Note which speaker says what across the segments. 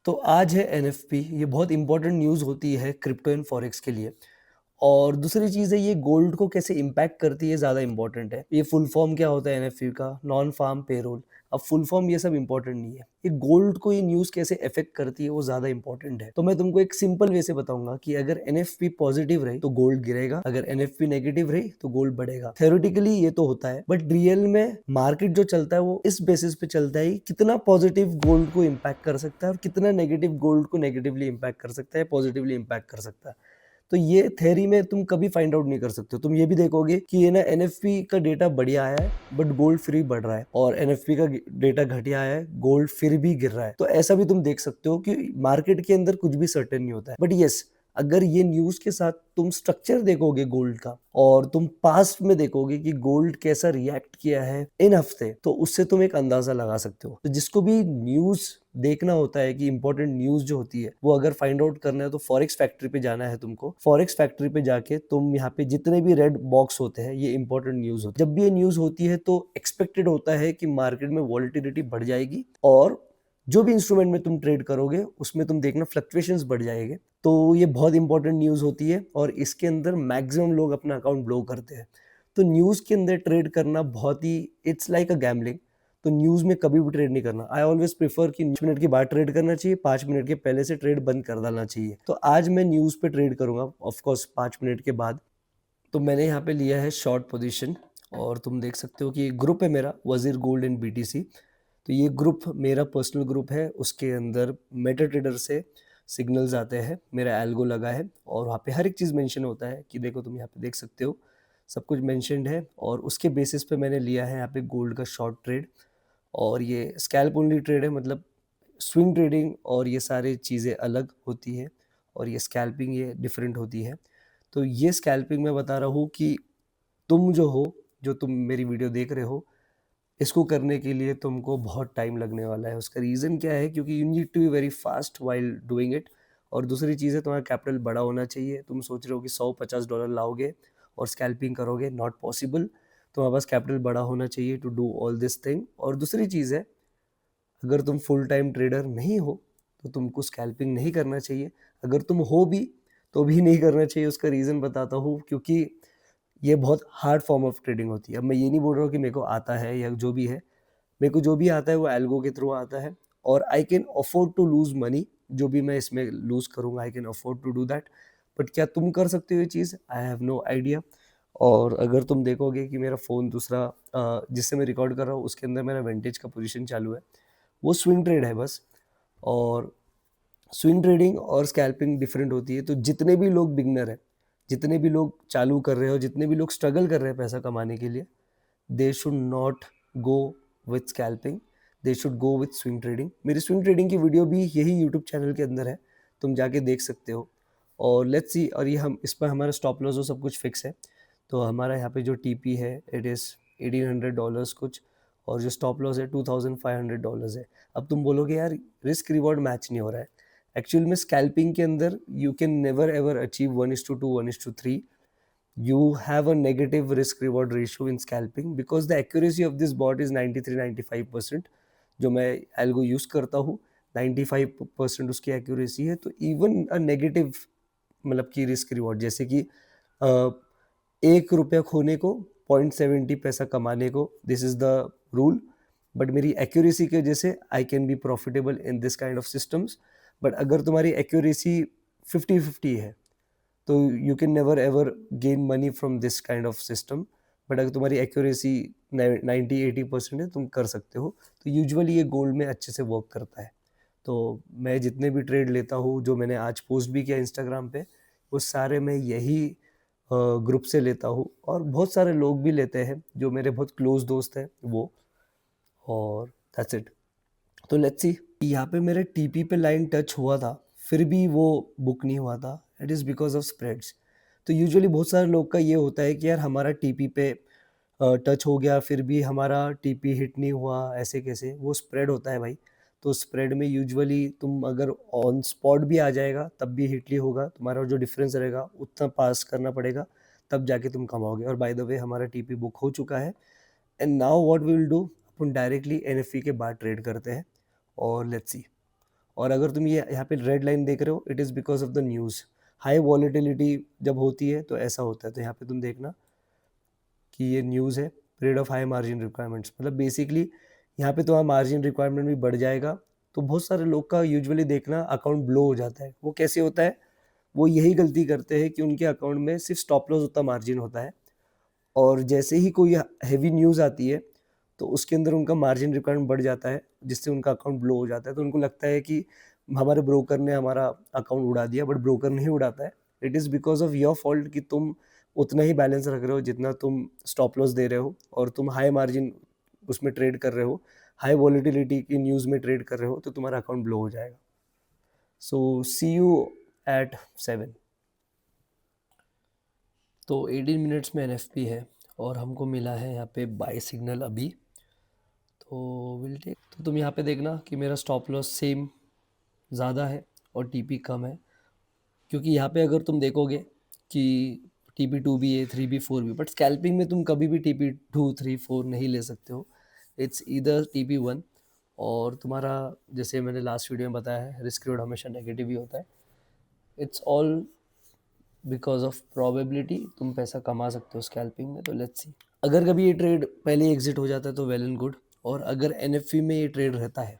Speaker 1: तो आज है एनएफपी। ये बहुत इंपॉर्टेंट न्यूज़ होती है क्रिप्टो एंड फॉरेक्स के लिए। और दूसरी चीज़ है, ये गोल्ड को कैसे इम्पैक्ट करती है, ज़्यादा इंपॉर्टेंट है। ये फुल फॉर्म क्या होता है एनएफपी का? Non farm payroll. अब फुल फॉर्म ये सब इंपॉर्टेंट नहीं है, ये गोल्ड को ये न्यूज़ कैसे इफेक्ट करती है वो ज़्यादा इंपॉर्टेंट है। तो मैं तुमको एक सिंपल वे से बताऊंगा कि अगर एनएफपी पॉजिटिव रही तो गोल्ड गिरेगा, अगर एनएफपी नेगेटिव रही तो गोल्ड बढ़ेगा। थ्योरेटिकली ये तो होता है, बट रियल में मार्केट जो चलता है वो इस बेसिस पे चलता है कि कितना पॉजिटिव गोल्ड को इम्पैक्ट कर सकता है और कितना नेगेटिव गोल्ड को नेगेटिवली इम्पैक्ट कर सकता है, पॉजिटिवली इम्पैक्ट कर सकता है। तो ये थ्योरी में तुम कभी फाइंड आउट नहीं कर सकते हो। तुम ये भी देखोगे कि ये ना एनएफपी का डेटा बढ़िया आया है बट गोल्ड फिर भी बढ़ रहा है, और एनएफपी का डेटा घटिया आया है, गोल्ड फिर भी गिर रहा है। तो ऐसा भी तुम देख सकते हो कि मार्केट के अंदर कुछ भी सर्टेन नहीं होता है। बट यस, अगर ये न्यूज के साथ तुम स्ट्रक्चर देखोगे गोल्ड का, और तुम पास्ट में देखोगे कि गोल्ड कैसा रिएक्ट किया है इन हफ्ते, तो उससे तुम एक अंदाजा लगा सकते हो। तो जिसको भी न्यूज देखना होता है कि इंपॉर्टेंट न्यूज जो होती है वो अगर फाइंड आउट करना है, तो फॉरेक्स फैक्ट्री पे जाना है तुमको। फॉरेक्स फैक्ट्री पे जाके तुम यहाँ पे जितने भी रेड बॉक्स होते हैं, ये इंपॉर्टेंट न्यूज होती है। जब भी ये न्यूज होती है तो एक्सपेक्टेड होता है कि मार्केट में वॉलिटिलिटी बढ़ जाएगी, और जो भी इंस्ट्रूमेंट में तुम ट्रेड करोगे उसमें तुम देखना फ्लक्चुएशंस बढ़ जाएंगे। तो ये बहुत इंपॉर्टेंट न्यूज होती है, और इसके अंदर मैक्सिमम लोग अपना अकाउंट ब्लो करते हैं। तो न्यूज के अंदर ट्रेड करना बहुत ही, इट्स लाइक अ गैम्बलिंग। तो न्यूज में कभी भी ट्रेड नहीं करना। आई ऑलवेज प्रेफर कि 5 मिनट के बाद ट्रेड करना चाहिए, 5 मिनट के पहले से ट्रेड बंद कर डालना चाहिए। तो आज मैं न्यूज पे ट्रेड करूंगा, ऑफकोर्स 5 मिनट के बाद। तो मैंने यहाँ पे लिया है शॉर्ट पोजीशन, और तुम देख सकते हो कि ये ग्रुप है मेरा, वजीर गोल्ड एंड बीटीसी। तो ये ग्रुप मेरा पर्सनल ग्रुप है, उसके अंदर मेटा ट्रेडर से सिग्नल्स आते हैं, मेरा एल्गो लगा है, और वहाँ पे हर एक चीज़ मेंशन होता है कि देखो, तुम यहाँ पे देख सकते हो सब कुछ मेंशनड है। और उसके बेसिस पे मैंने लिया है यहाँ पे गोल्ड का शॉर्ट ट्रेड। और ये स्कैल्प ओनली ट्रेड है, मतलब स्विंग ट्रेडिंग और ये सारी चीज़ें अलग होती है, और ये स्कैल्पिंग ये डिफरेंट होती है। तो ये स्कैल्पिंग मैं बता रहा हूँ कि तुम जो हो, जो तुम मेरी वीडियो देख रहे हो, इसको करने के लिए तुमको बहुत टाइम लगने वाला है। उसका रीज़न क्या है? क्योंकि you need to be very fast while doing it. और दूसरी चीज़ है, तुम्हारा कैपिटल बड़ा होना चाहिए। तुम सोच रहे हो कि $100-50 लाओगे और स्कैल्पिंग करोगे, नॉट पॉसिबल। तुम्हारे पास कैपिटल बड़ा होना चाहिए to do all this thing. और दूसरी चीज़ है, अगर तुम फुल टाइम ट्रेडर नहीं हो तो तुमको स्कैल्पिंग नहीं करना चाहिए। अगर तुम हो भी तो भी नहीं करना चाहिए। उसका रीज़न बताता हूँ, क्योंकि ये बहुत हार्ड फॉर्म ऑफ ट्रेडिंग होती है। अब मैं ये नहीं बोल रहा हूँ कि मेरे को आता है या जो भी है, मेरे को जो भी आता है वो एल्गो के थ्रू आता है, और I can afford to lose money. जो भी मैं इसमें लूज करूंगा, I can afford to do that. But क्या तुम कर सकते हो ये चीज़? I have no idea. और अगर तुम देखोगे कि मेरा फ़ोन दूसरा जिससे मैं रिकॉर्ड कर रहा हूँ, उसके अंदर मेरा विंटेज का पोजीशन चालू है, वो स्विंग ट्रेड है बस। और स्विंग ट्रेडिंग और स्कैल्पिंग डिफरेंट होती है। तो जितने भी लोग बिगनर हैं, जितने भी लोग चालू कर रहे हो, जितने भी लोग स्ट्रगल कर रहे हैं पैसा कमाने के लिए, they should not go with scalping, they should go with swing trading. मेरी स्विंग ट्रेडिंग की वीडियो भी यही यूट्यूब चैनल के अंदर है, तुम जाके देख सकते हो। और लेट्स सी, और ये हम इस पर हमारा स्टॉप लॉस और सब कुछ फिक्स है। तो हमारा यहाँ पे जो टीपी है इट इज़ $1800 कुछ, और जो स्टॉप लॉस है $2500 है। अब तुम बोलोगे यार रिस्क रिवॉर्ड मैच नहीं हो रहा है। एक्चुअल में स्कैल्पिंग के अंदर you can never ever achieve 1:2, 1:3। you have a negative risk reward ratio in scalping because the accuracy of this bot is 93-95%। जो मैं एल्गो यूज करता हूँ, 95% उसकी एक्यूरेसी है। तो इवन अ नेगेटिव, मतलब कि रिस्क रिवॉर्ड, जैसे कि 1 रुपया खोने को 0.70 पैसा कमाने को, this is the rule. But मेरी एक्यूरेसी की वजह से I can be profitable in this kind of systems. But अगर तुम्हारी एक्यूरेसी 50-50 है, तो you can never ever gain money from this kind of system. But अगर तुम्हारी एक्यूरेसी 90-80% है, तुम कर सकते हो। तो यूजुअली ये गोल्ड में अच्छे से वर्क करता है। तो मैं जितने भी ट्रेड लेता हूँ, जो मैंने आज पोस्ट भी किया इंस्टाग्राम पे, वो सारे मैं यही ग्रुप से लेता हूँ। और बहुत सारे लोग भी लेते हैं जो मेरे बहुत क्लोज दोस्त हैं वो। और दैट्स इट। तो लेट्स सी, यहाँ पे मेरे टीपी पे लाइन टच हुआ था, फिर भी वो बुक नहीं हुआ था। It is because of spreads. तो यूजुअली बहुत सारे लोग का ये होता है कि यार हमारा टीपी पे टच हो गया, फिर भी हमारा टीपी हिट नहीं हुआ, ऐसे कैसे? वो स्प्रेड होता है भाई। तो स्प्रेड में यूजुअली तुम अगर ऑन स्पॉट भी आ जाएगा तब भी हिट नहीं होगा, तुम्हारा जो डिफरेंस रहेगा उतना पास करना पड़ेगा, तब जाके तुम कमाओगे। और बाय द वे हमारा टीपी बुक हो चुका है। And now what we will do, अपन डायरेक्टली एनएफई के बाद ट्रेड करते हैं, और लेट्स सी। और अगर तुम ये यहाँ पे रेड लाइन देख रहे हो, it is because of the news. High volatility जब होती है तो ऐसा होता है। तो यहाँ पे तुम देखना कि ये न्यूज़ है, period of high margin requirements, मतलब बेसिकली यहाँ पे तुम्हारा मार्जिन रिक्वायरमेंट भी बढ़ जाएगा। तो बहुत सारे लोग का यूजुअली देखना अकाउंट ब्लो हो जाता है। वो कैसे होता है? वो यही गलती करते हैं कि उनके अकाउंट में सिर्फ स्टॉप लॉस उतना मार्जिन होता है, और जैसे ही कोई हेवी न्यूज़ आती है, तो उसके अंदर उनका मार्जिन रिक्वायरमेंट बढ़ जाता है, जिससे उनका अकाउंट ब्लो हो जाता है। तो उनको लगता है कि हमारे ब्रोकर ने हमारा अकाउंट उड़ा दिया, बट ब्रोकर नहीं उड़ाता है। It is because of your fault कि तुम उतना ही बैलेंस रख रहे हो जितना तुम स्टॉप लॉस दे रहे हो, और तुम हाई मार्जिन उसमें ट्रेड कर रहे हो, हाई वॉलेटिलिटी की न्यूज़ में ट्रेड कर रहे हो, तो तुम्हारा अकाउंट ब्लो हो जाएगा। सो सी यू एट 7। तो 18 मिनट्स में एनएफपी है और हमको मिला है यहाँ पे बाय सिग्नल अभी। तो विल टेक, तो तुम यहाँ पे देखना कि मेरा स्टॉप लॉस सेम ज़्यादा है और टीपी कम है, क्योंकि यहाँ पे अगर तुम देखोगे कि टीपी 2 भी है, 3 भी, 4 भी, बट स्कैल्पिंग में तुम कभी भी टीपी 2, 3, 4 नहीं ले सकते हो। इट्स ईदर टीपी 1, और तुम्हारा जैसे मैंने लास्ट वीडियो में बताया है, रिस्क रिवॉर्ड हमेशा नेगेटिव ही होता है। It's all because of probability, तुम पैसा कमा सकते हो स्कैल्पिंग में। तो लेट्स सी, अगर कभी ये ट्रेड पहले एग्जिट हो जाता है तो वेल एंड गुड, और अगर एनएफपी में ये ट्रेड रहता है,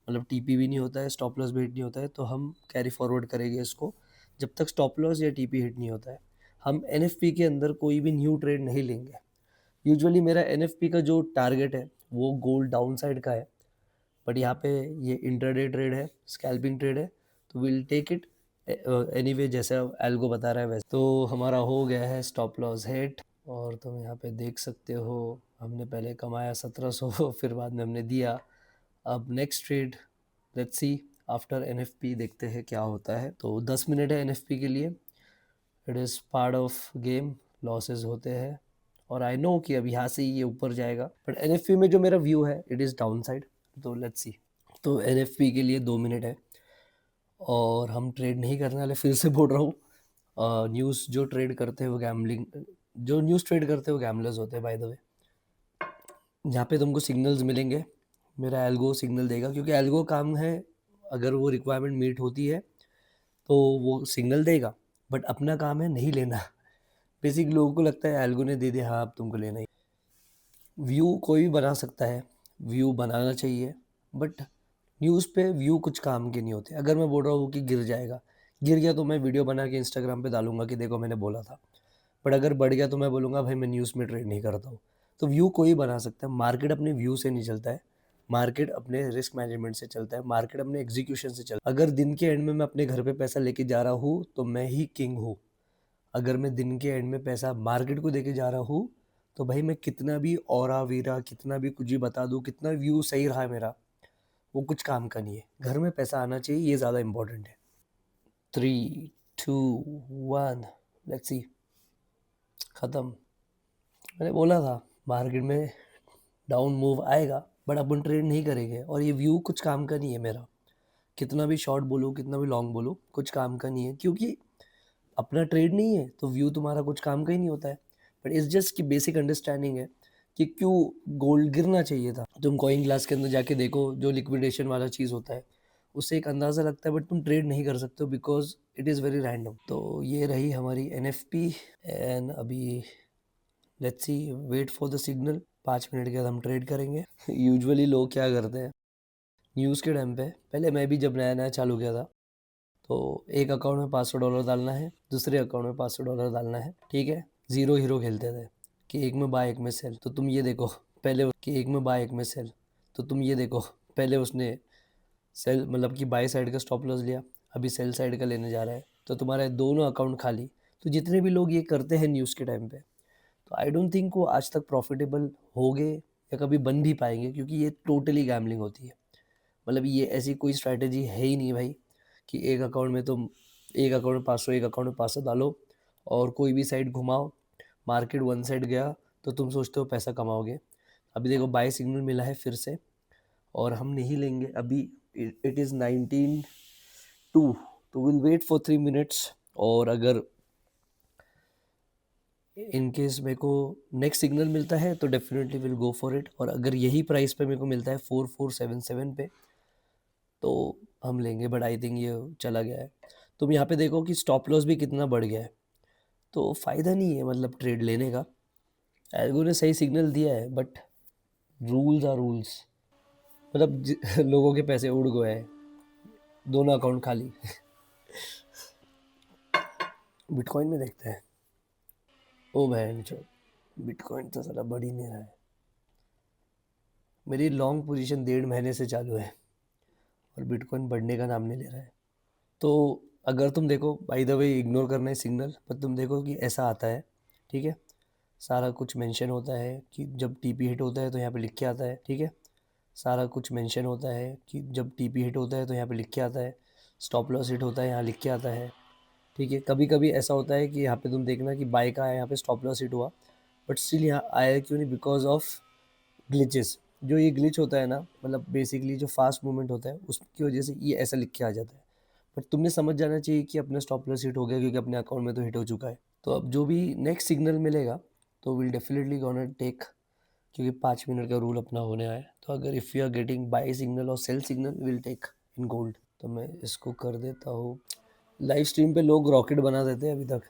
Speaker 1: मतलब टीपी भी नहीं होता है, स्टॉप लॉस भी हिट नहीं होता है, तो हम कैरी फॉरवर्ड करेंगे इसको जब तक स्टॉप लॉस या टीपी हिट नहीं होता है। हम एनएफपी के अंदर कोई भी न्यू ट्रेड नहीं लेंगे। यूजुअली मेरा एनएफपी का जो टारगेट है वो गोल्ड डाउन साइड का है, बट यहाँ पे ये इंटरडे ट्रेड है, स्कैल्पिंग ट्रेड है, तो विल टेक इट एनीवे, जैसा एल्गो बता रहा है वैसे। तो हमारा हो गया है स्टॉप लॉस हिट, और तुम यहाँ पे देख सकते हो हमने पहले कमाया 1700 फिर बाद में हमने दिया। अब next trade let's see after NFP, देखते हैं क्या होता है। तो 10 मिनट है एनएफपी के लिए, it is part of game, losses होते हैं, और आई नो कि अब यहाँ से ये ऊपर जाएगा, बट एनएफपी में जो मेरा व्यू है इट इज़ डाउन साइड। तो लेट्स सी, तो एनएफपी के लिए 2 मिनट है और हम ट्रेड नहीं करने वाले, फिर से बोल रहा हूँ। न्यूज़ जो ट्रेड करते हैं वो गैम्बलिंग, जो न्यूज़ ट्रेड करते हैं वो गैम्बलर्स होते हैं बाय द वे। यहाँ पे तुमको सिग्नल्स मिलेंगे, मेरा एल्गो सिग्नल देगा, क्योंकि एल्गो काम है, अगर वो रिक्वायरमेंट मीट होती है तो वो सिग्नल देगा, बट अपना काम है नहीं लेना। बेसिक लोगों को लगता है एल्गो ने दे दिया, हाँ अब तुमको लेना ही। व्यू कोई भी बना सकता है, व्यू बनाना चाहिए, बट न्यूज़ पे व्यू कुछ काम के नहीं होते। अगर मैं बोल रहा हूँ कि गिर जाएगा, गिर गया तो मैं वीडियो बना के इंस्टाग्राम पे डालूंगा कि देखो मैंने बोला था, बट अगर बढ़ गया तो मैं बोलूँगा भाई मैं न्यूज़ में ट्रेड नहीं करता हूँ। तो व्यू कोई बना सकता है, मार्केट अपने व्यू से नहीं चलता है, मार्केट अपने रिस्क मैनेजमेंट से चलता है, मार्केट अपने एग्जीक्यूशन से चलता है। अगर दिन के एंड में मैं अपने घर पे पैसा लेके जा रहा हूँ तो मैं ही किंग हूँ। अगर मैं दिन के एंड में पैसा मार्केट को देके जा रहा हूँ तो भाई मैं कितना भी औरा वीरा, कितना भी कुछ भी बता दूँ, कितना व्यू सही रहा है मेरा, वो कुछ काम का नहीं है। घर में पैसा आना चाहिए, ये ज़्यादा इंपॉर्टेंट है। 3, 2, 1, लेट्स सी, ख़त्म। मैंने बोला था मार्केट में डाउन मूव आएगा, बट अपन ट्रेड नहीं करेंगे, और ये व्यू कुछ काम का नहीं है मेरा। कितना भी शॉर्ट बोलो, कितना भी लॉन्ग बोलो, कुछ काम का नहीं है, क्योंकि अपना ट्रेड नहीं है तो व्यू तुम्हारा कुछ काम का ही नहीं होता है। बट इट्स जस्ट कि बेसिक अंडरस्टैंडिंग है कि क्यों गोल्ड गिरना चाहिए था। तुम कॉइन ग्लास के अंदर जाके देखो, जो लिक्विडेशन वाला चीज़ होता है, उससे एक अंदाज़ा लगता है, बट तुम ट्रेड नहीं कर सकते हो because it is very random. तो ये रही हमारी एनएफपी, एंड अभी let's see, wait for the signal. 5 minute के बाद हम ट्रेड करेंगे। यूजुअली लोग क्या करते हैं न्यूज़ के टाइम पे, पहले मैं भी जब नया नया चालू किया था, तो एक अकाउंट में $500 डालना है, दूसरे अकाउंट में $500 डालना है, ठीक है। जीरो हीरो खेलते थे कि एक में बाय एक में सेल। तो तुम ये देखो पहले कि एक में बाय एक में सेल, तो तुम ये देखो पहले उसने सेल मतलब कि बाय साइड का स्टॉप लॉस लिया, अभी सेल साइड का लेने जा रहा है, तो तुम्हारे दोनों अकाउंट खाली। तो जितने भी लोग ये करते हैं न्यूज़ के टाइम पे, तो आई डोंट थिंक वो आज तक प्रॉफिटेबल हो गए या कभी बन भी पाएंगे, क्योंकि ये टोटली गैम्बलिंग होती है। मतलब ये ऐसी कोई स्ट्रैटेजी है ही नहीं भाई कि एक अकाउंट में तुम एक अकाउंट में 500, एक अकाउंट में 500 डालो और कोई भी साइड घुमाओ, मार्केट वन साइड गया तो तुम सोचते हो पैसा कमाओगे। अभी देखो बाय सिग्नल मिला है फिर से, और हम नहीं लेंगे अभी। इट इज़ 19:02, तो विल वेट फॉर 3 मिनट्स, और अगर इन केस मेरे को नेक्स्ट सिग्नल मिलता है तो definitely will go for it, और अगर यही प्राइस पे मेरे को मिलता है 4477 पे, तो हम लेंगे, बट आई थिंक ये चला गया है। तुम यहाँ पे देखो कि स्टॉप लॉस भी कितना बढ़ गया है, तो फ़ायदा नहीं है मतलब ट्रेड लेने का। एल्गो ने सही सिग्नल दिया है, बट रूल्स आर रूल्स। मतलब लोगों के पैसे उड़ गए हैं, दोनों अकाउंट खाली। बिटकॉइन में देखते हैं। ओ बहन चो, बिटकॉइन तो साला बढ़ ही नहीं रहा है। मेरी लॉन्ग पोजीशन 1.5 महीने से चालू है और बिटकॉइन बढ़ने का नाम नहीं ले रहा है। तो अगर तुम देखो, बाय द वे इग्नोर करना है सिग्नल, पर तुम देखो कि ऐसा आता है, ठीक है, सारा कुछ मेंशन होता है कि जब टीपी हिट होता है तो यहाँ पे लिख के आता है, ठीक है, सारा कुछ मेंशन होता है कि जब टीपी हिट होता है तो यहाँ पे लिख के आता है, स्टॉप लॉस हिट होता है यहाँ लिख के आता है, ठीक है। कभी कभी ऐसा होता है कि यहाँ पे तुम देखना कि बाय का है, यहाँ पे स्टॉप लॉस हिट हुआ, बट स्टिल यहाँ आया क्यों नहीं, बिकॉज ऑफ ग्लिचेस। जो ये ग्लिच होता है ना, मतलब बेसिकली जो फास्ट मूवमेंट होता है उसकी वजह से ये ऐसा लिख के आ जाता है। बट तुमने समझ जाना चाहिए कि अपना स्टॉप लॉस हिट हो गया, क्योंकि अपने अकाउंट में तो हिट हो चुका है। तो अब जो भी नेक्स्ट सिग्नल मिलेगा तो विल डेफिनेटली गोना टेक, क्योंकि 5 मिनट का रूल अपना होने आया है। तो अगर if you are getting buy signal और sell signal, will take in gold. तो मैं इसको कर देता हूँ। लाइव स्ट्रीम पे लोग रॉकेट बना देते हैं अभी तक।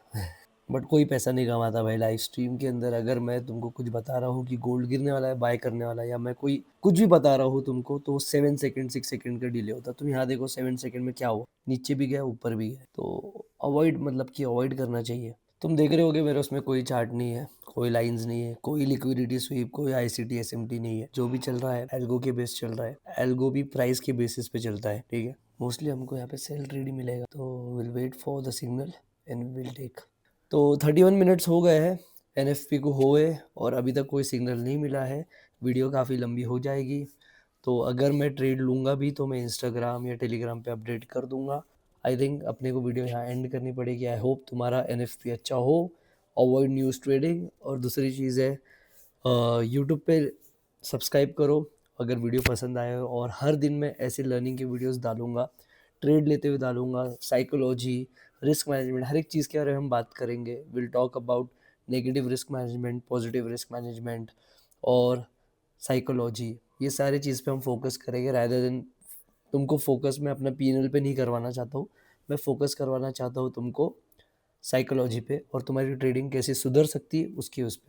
Speaker 1: बट कोई पैसा नहीं कमाता भाई लाइव स्ट्रीम के अंदर। अगर मैं तुमको कुछ बता रहा हूँ कि गोल्ड गिरने वाला है, बाय करने वाला है, या मैं कोई कुछ भी बता रहा हूँ तुमको, तो 7 सेकेंड 6 सेकेंड का डिले होता है। तुम यहाँ देखो 7 सेकेंड में क्या हुआ, नीचे भी गया ऊपर भी गया। तो अवॉइड, मतलब कि अवॉइड करना चाहिए। तुम देख रहे होगे मेरे उसमें कोई चार्ट नहीं है, कोई लाइंस नहीं है, कोई लिक्विडिटी स्वीप, कोई आईसीटी एसएमटी नहीं है। जो भी चल रहा है एल्गो के बेस चल रहा है। एल्गो भी प्राइस के बेसिस पे चलता है, ठीक है। मोस्टली हमको यहाँ पे सेल ट्रेड ही मिलेगा, तो will wait for the signal and will take. तो 31 मिनट्स हो गए हैं एनएफपी को हुए, और अभी तक कोई सिग्नल नहीं मिला है। वीडियो काफ़ी लंबी हो जाएगी, तो अगर मैं ट्रेड लूँगा भी तो मैं इंस्टाग्राम या टेलीग्राम पे अपडेट कर दूंगा। आई थिंक अपने को वीडियो यहाँ एंड करनी पड़ेगी। आई होप तुम्हारा एनएफपी अच्छा हो। Avoid news trading. और दूसरी चीज़ है, यूट्यूब पे सब्सक्राइब करो अगर वीडियो पसंद आए हो। और हर दिन मैं ऐसे लर्निंग के वीडियोस डालूंगा, ट्रेड लेते हुए डालूंगा, साइकोलॉजी, रिस्क मैनेजमेंट, हर एक चीज़ के बारे में हम बात करेंगे। Will talk about negative risk management, positive risk management और साइकोलॉजी। ये सारी चीज़ पे हम फोकस करेंगे, रादर देन तुमको फोकस मैं अपना पीएनएल पे नहीं करवाना चाहता हूँ। मैं फोकस करवाना चाहता हूँ तुमको साइकोलॉजी पे, और तुम्हारी ट्रेडिंग कैसे सुधर सकती है उसकी, उस पे।